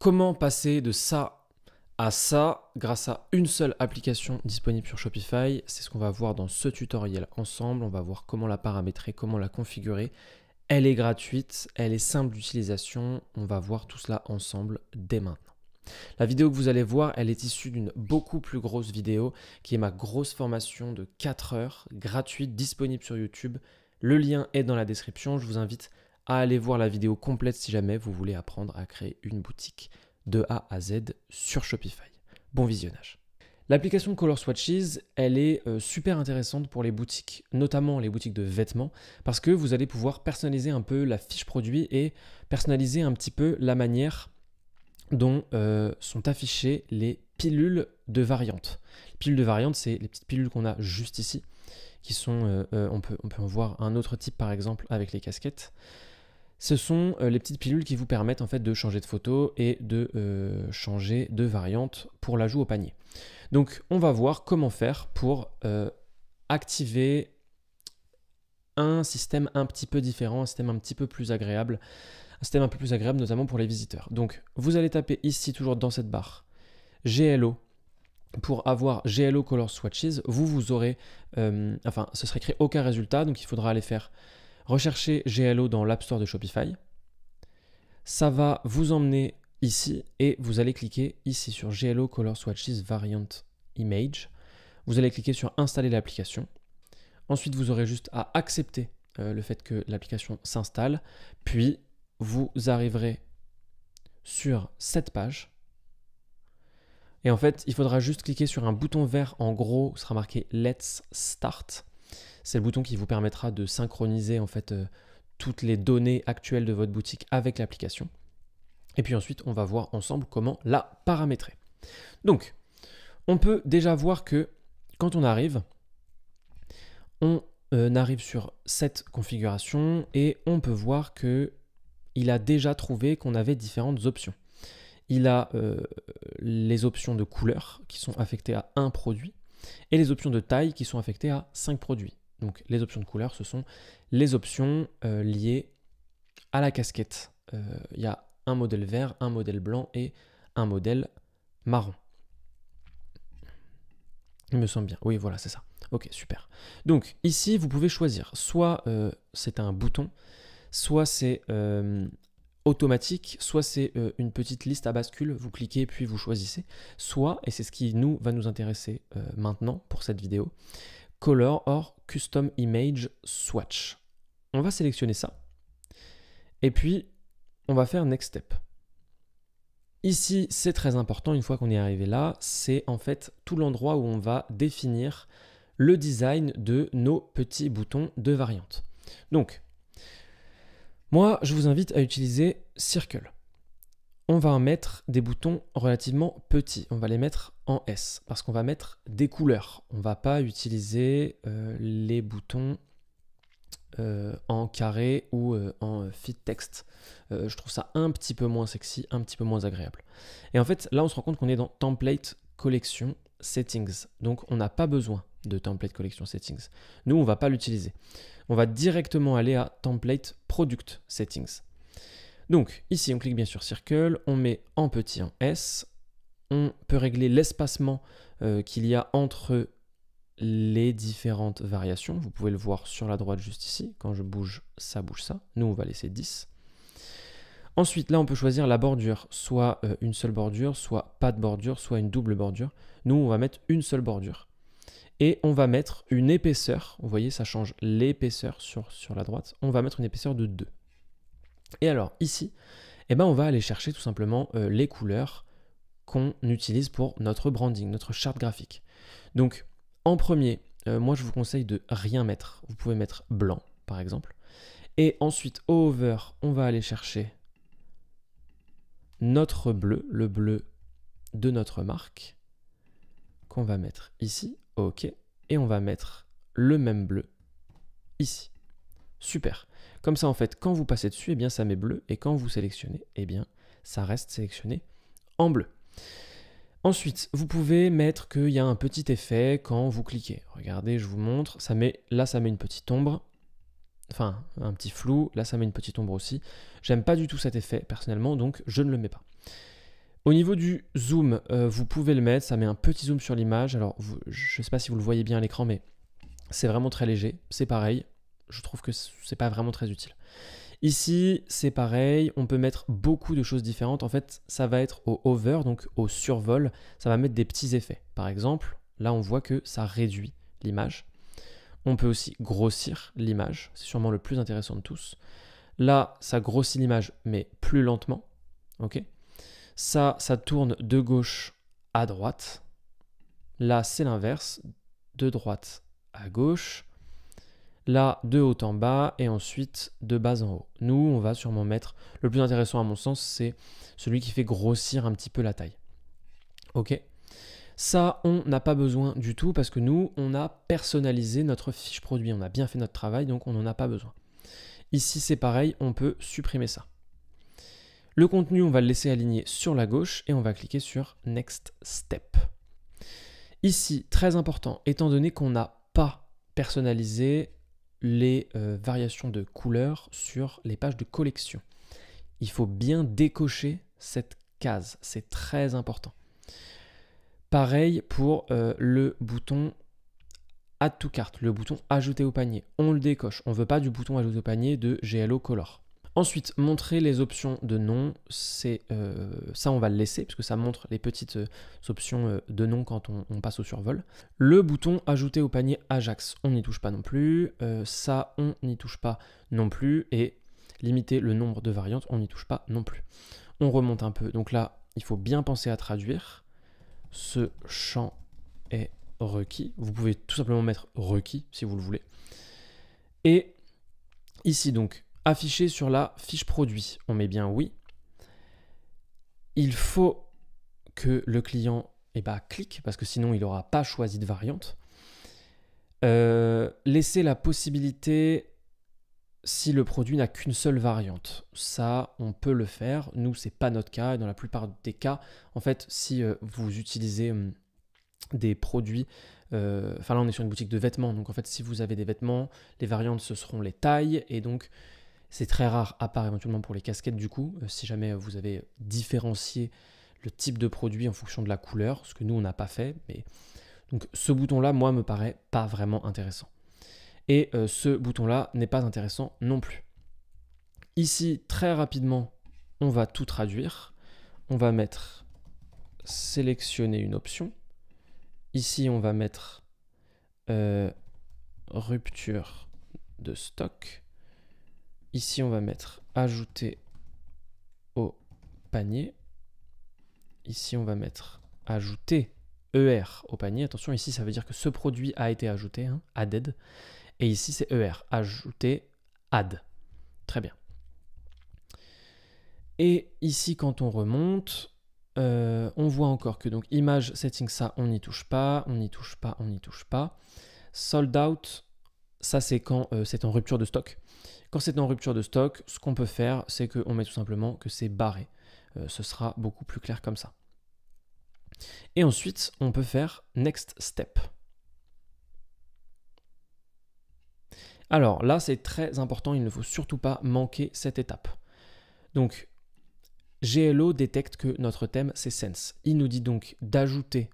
Comment passer de ça à ça grâce à une seule application disponible sur Shopify? C'est ce qu'on va voir dans ce tutoriel ensemble. On va voir comment la paramétrer, comment la configurer. Elle est gratuite, elle est simple d'utilisation. On va voir tout cela ensemble dès maintenant. La vidéo que vous allez voir, elle est issue d'une beaucoup plus grosse vidéo qui est ma grosse formation de 4 heures gratuite disponible sur YouTube. Le lien est dans la description. Je vous invite à aller voir la vidéo complète si jamais vous voulez apprendre à créer une boutique de A à Z sur Shopify. Bon visionnage. L'application Color Swatches, elle est super intéressante pour les boutiques, notamment les boutiques de vêtements, parce que vous allez pouvoir personnaliser un peu la fiche produit et personnaliser un petit peu la manière dont sont affichées les pilules de variantes. Les pilules de variantes, c'est les petites pilules qu'on a juste ici, qui sont, on peut en voir un autre type par exemple avec les casquettes. Ce sont les petites pilules qui vous permettent en fait de changer de photo et de changer de variante pour l'ajout au panier. Donc on va voir comment faire pour activer un système un petit peu différent, un système un petit peu plus agréable, notamment pour les visiteurs. Donc vous allez taper ici toujours dans cette barre GLO. Pour avoir GLO Color Swatches, vous aurez, ce serait écrit aucun résultat, donc il faudra aller faire rechercher GLO dans l'App Store de Shopify. Ça va vous emmener ici et vous allez cliquer ici sur GLO Color Swatches Variant Image. Vous allez cliquer sur installer l'application. Ensuite, vous aurez juste à accepter le fait que l'application s'installe. Puis, vous arriverez sur cette page. Et en fait, il faudra juste cliquer sur un bouton vert en gros, il sera marqué Let's Start. C'est le bouton qui vous permettra de synchroniser en fait toutes les données actuelles de votre boutique avec l'application. Et puis ensuite, on va voir ensemble comment la paramétrer. Donc, on peut déjà voir que quand on arrive sur cette configuration et on peut voir qu'il a déjà trouvé qu'on avait différentes options. Il a les options de couleur qui sont affectées à un produit et les options de taille qui sont affectées à 5 produits. Donc les options de couleur, ce sont les options liées à la casquette. Il y a un modèle vert, un modèle blanc et un modèle marron. Il me semble bien. Oui, voilà, c'est ça. Ok, super. Donc ici, vous pouvez choisir. Soit c'est un bouton, soit c'est automatique, soit c'est une petite liste à bascule. Vous cliquez puis vous choisissez. Soit, et c'est ce qui va nous intéresser maintenant pour cette vidéo, Color or Custom Image Swatch. On va sélectionner ça. Et puis, on va faire Next Step. Ici, c'est très important, une fois qu'on est arrivé là, c'est en fait tout l'endroit où on va définir le design de nos petits boutons de variante. Donc, moi, je vous invite à utiliser Circle. On va mettre des boutons relativement petits. On va les mettre en S parce qu'on va mettre des couleurs. On ne va pas utiliser les boutons en carré ou en fit text. Je trouve ça un petit peu moins sexy, un petit peu moins agréable. Et en fait, là, on se rend compte qu'on est dans Template Collection Settings. Donc, on n'a pas besoin de Template Collection Settings. Nous, on ne va pas l'utiliser. On va directement aller à Template Product Settings. Donc ici, on clique bien sur Circle, on met en petit en S, on peut régler l'espacement qu'il y a entre les différentes variations. Vous pouvez le voir sur la droite juste ici, quand je bouge ça. Nous, on va laisser 10. Ensuite, là, on peut choisir la bordure, soit une seule bordure, soit pas de bordure, soit une double bordure. Nous, on va mettre une seule bordure. Et on va mettre une épaisseur, vous voyez, ça change l'épaisseur sur la droite. On va mettre une épaisseur de 2. Et alors ici, on va aller chercher tout simplement les couleurs qu'on utilise pour notre branding, notre charte graphique. Donc en premier, moi je vous conseille de rien mettre. Vous pouvez mettre blanc par exemple. Et ensuite au over, on va aller chercher notre bleu, le bleu de notre marque, qu'on va mettre ici, ok. Et on va mettre le même bleu ici. Super. Comme ça, en fait, quand vous passez dessus, ça met bleu. Et quand vous sélectionnez, ça reste sélectionné en bleu. Ensuite, vous pouvez mettre qu'il y a un petit effet quand vous cliquez. Regardez, je vous montre. Là, ça met une petite ombre. Enfin, un petit flou. Là, ça met une petite ombre aussi. J'aime pas du tout cet effet, personnellement, donc je ne le mets pas. Au niveau du zoom, vous pouvez le mettre, ça met un petit zoom sur l'image. Alors, je ne sais pas si vous le voyez bien à l'écran, mais c'est vraiment très léger. C'est pareil, je trouve que c'est pas vraiment très utile. Ici, c'est pareil, on peut mettre beaucoup de choses différentes. En fait, ça va être au hover, donc au survol, ça va mettre des petits effets. Par exemple, là, on voit que ça réduit l'image. On peut aussi grossir l'image, c'est sûrement le plus intéressant de tous. Là, ça grossit l'image, mais plus lentement. Ok. Ça tourne de gauche à droite. Là, c'est l'inverse, de droite à gauche. Là, de haut en bas et ensuite de bas en haut. Nous, on va sûrement mettre, le plus intéressant à mon sens, c'est celui qui fait grossir un petit peu la taille. Ok. Ça, on n'a pas besoin du tout parce que nous, on a personnalisé notre fiche produit. On a bien fait notre travail, donc on n'en a pas besoin. Ici, c'est pareil, on peut supprimer ça. Le contenu, on va le laisser aligné sur la gauche et on va cliquer sur Next Step. Ici, très important, étant donné qu'on n'a pas personnalisé les variations de couleurs sur les pages de collection, il faut bien décocher cette case, c'est très important. Pareil pour le bouton Add to Cart, le bouton Ajouter au panier. On le décoche. On ne veut pas du bouton Ajouter au panier de GLO Color. Ensuite, montrer les options de nom. Ça, on va le laisser puisque ça montre les petites options de nom quand on passe au survol. Le bouton Ajouter au panier Ajax, on n'y touche pas non plus. Ça, on n'y touche pas non plus. Et limiter le nombre de variantes, on n'y touche pas non plus. On remonte un peu. Donc là, il faut bien penser à traduire. Ce champ est requis. Vous pouvez tout simplement mettre requis si vous le voulez. Et ici donc, affiché sur la fiche produit, on met bien oui. Il faut que le client clique parce que sinon il n'aura pas choisi de variante. Laissez la possibilité si le produit n'a qu'une seule variante. Ça, on peut le faire. Nous, c'est pas notre cas. Et dans la plupart des cas, en fait, si vous utilisez des produits, là, on est sur une boutique de vêtements. Donc, en fait, si vous avez des vêtements, les variantes, ce seront les tailles. Et donc, c'est très rare, à part éventuellement pour les casquettes, du coup, si jamais vous avez différencié le type de produit en fonction de la couleur, ce que nous, on n'a pas fait. Mais donc, ce bouton-là, moi, me paraît pas vraiment intéressant. Et ce bouton-là n'est pas intéressant non plus. Ici, très rapidement, on va tout traduire. On va mettre sélectionner une option. Ici, on va mettre rupture de stock. Ici, on va mettre ajouter au panier. Ici, on va mettre ajouter ER au panier. Attention, ici, ça veut dire que ce produit a été ajouté, hein, added. Et ici, c'est ER, ajouter, add. Très bien. Et ici, quand on remonte, on voit encore que donc image setting, ça, on n'y touche pas, on n'y touche pas, on n'y touche pas. Sold out, ça, c'est quand c'est en rupture de stock. Quand c'est en rupture de stock, ce qu'on peut faire, c'est qu'on met tout simplement que c'est barré. Ce sera beaucoup plus clair comme ça. Et ensuite, on peut faire next step. Alors là, c'est très important, il ne faut surtout pas manquer cette étape. Donc, GLO détecte que notre thème, c'est Sense. Il nous dit donc d'ajouter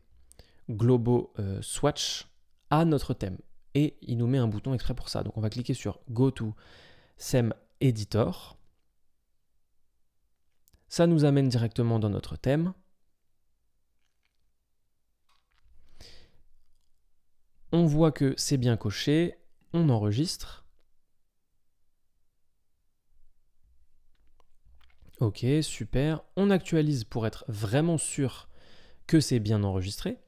Globo Swatch à notre thème. Et il nous met un bouton exprès pour ça. Donc, on va cliquer sur Go to Theme Editor. Ça nous amène directement dans notre thème. On voit que c'est bien coché. On enregistre. Ok, super. On actualise pour être vraiment sûr que c'est bien enregistré.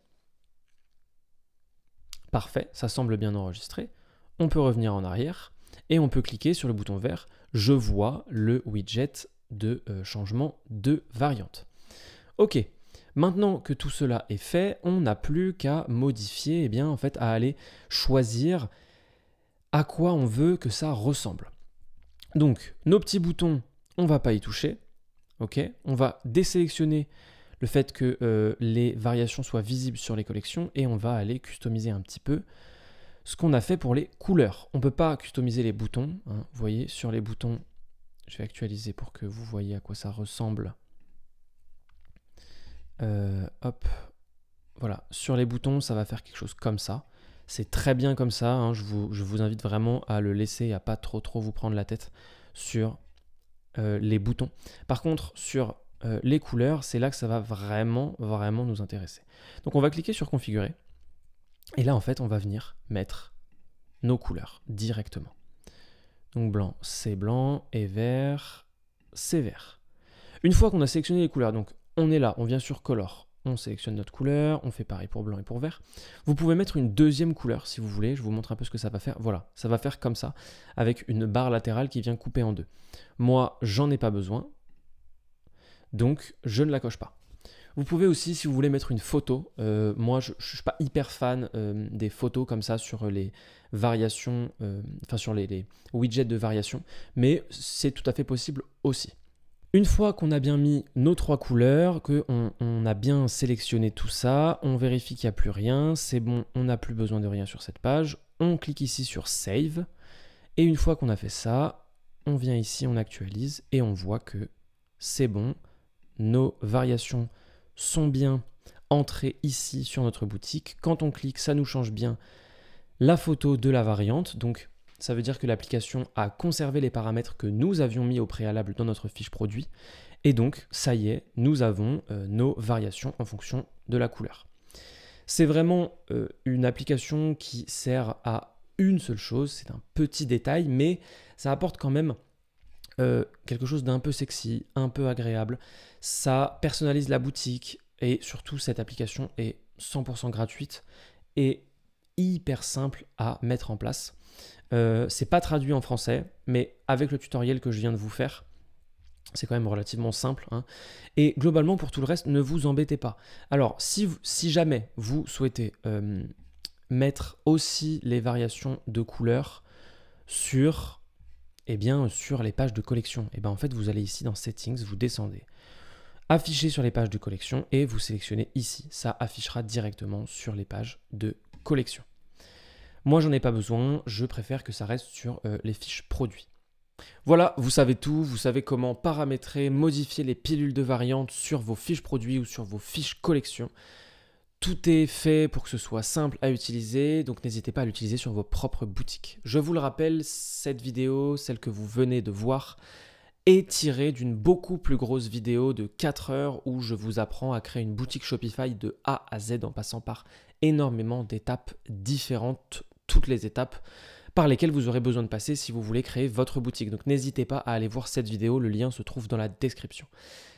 Parfait, ça semble bien enregistré. On peut revenir en arrière et on peut cliquer sur le bouton vert. Je vois le widget de changement de variante. Ok, maintenant que tout cela est fait, on n'a plus qu'à modifier, à aller choisir à quoi on veut que ça ressemble. Donc, nos petits boutons, on ne va pas y toucher. Ok, on va désélectionner le fait que les variations soient visibles sur les collections et on va aller customiser un petit peu ce qu'on a fait pour les couleurs. On ne peut pas customiser les boutons. Hein. Vous voyez, sur les boutons, je vais actualiser pour que vous voyez à quoi ça ressemble. hop, voilà, sur les boutons, ça va faire quelque chose comme ça. C'est très bien comme ça, hein. Je vous invite vraiment à le laisser et à pas trop vous prendre la tête sur les boutons. Par contre, sur les couleurs, c'est là que ça va vraiment nous intéresser. Donc on va cliquer sur configurer. Et là, en fait, on va venir mettre nos couleurs directement. Donc blanc, c'est blanc, et vert, c'est vert. Une fois qu'on a sélectionné les couleurs, donc on est là, on vient sur Color, on sélectionne notre couleur, on fait pareil pour blanc et pour vert. Vous pouvez mettre une deuxième couleur si vous voulez, je vous montre un peu ce que ça va faire. Voilà, ça va faire comme ça, avec une barre latérale qui vient couper en deux. Moi, j'en ai pas besoin, donc je ne la coche pas. Vous pouvez aussi, si vous voulez, mettre une photo. Moi, je ne suis pas hyper fan des photos comme ça sur les variations, enfin sur les widgets de variation, mais c'est tout à fait possible aussi. Une fois qu'on a bien mis nos trois couleurs, qu'on a bien sélectionné tout ça, on vérifie qu'il n'y a plus rien, c'est bon, on n'a plus besoin de rien sur cette page, on clique ici sur Save, et une fois qu'on a fait ça, on vient ici, on actualise, et on voit que c'est bon, nos variations sont bien entrées ici sur notre boutique. Quand on clique, ça nous change bien la photo de la variante, donc ça veut dire que l'application a conservé les paramètres que nous avions mis au préalable dans notre fiche produit. Et donc, ça y est, nous avons nos variations en fonction de la couleur. C'est vraiment une application qui sert à une seule chose. C'est un petit détail, mais ça apporte quand même quelque chose d'un peu sexy, un peu agréable. Ça personnalise la boutique et surtout, cette application est 100% gratuite et hyper simple à mettre en place. C'est pas traduit en français, mais avec le tutoriel que je viens de vous faire, c'est quand même relativement simple, hein. Et globalement, pour tout le reste, ne vous embêtez pas. Alors, si jamais vous souhaitez mettre aussi les variations de couleurs sur les pages de collection, en fait, vous allez ici dans Settings, vous descendez, afficher sur les pages de collection et vous sélectionnez ici. Ça affichera directement sur les pages de collection. Moi, j'en ai pas besoin, je préfère que ça reste sur les fiches produits. Voilà, vous savez tout, vous savez comment paramétrer, modifier les pilules de variantes sur vos fiches produits ou sur vos fiches collection. Tout est fait pour que ce soit simple à utiliser, donc n'hésitez pas à l'utiliser sur vos propres boutiques. Je vous le rappelle, cette vidéo, celle que vous venez de voir, est tirée d'une beaucoup plus grosse vidéo de 4 heures où je vous apprends à créer une boutique Shopify de A à Z en passant par énormément d'étapes différentes, toutes les étapes par lesquelles vous aurez besoin de passer si vous voulez créer votre boutique. Donc n'hésitez pas à aller voir cette vidéo, le lien se trouve dans la description.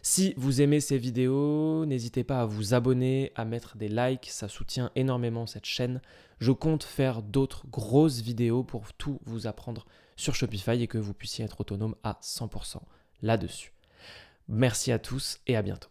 Si vous aimez ces vidéos, n'hésitez pas à vous abonner, à mettre des likes, ça soutient énormément cette chaîne. Je compte faire d'autres grosses vidéos pour tout vous apprendre sur Shopify et que vous puissiez être autonome à 100% là-dessus. Merci à tous et à bientôt.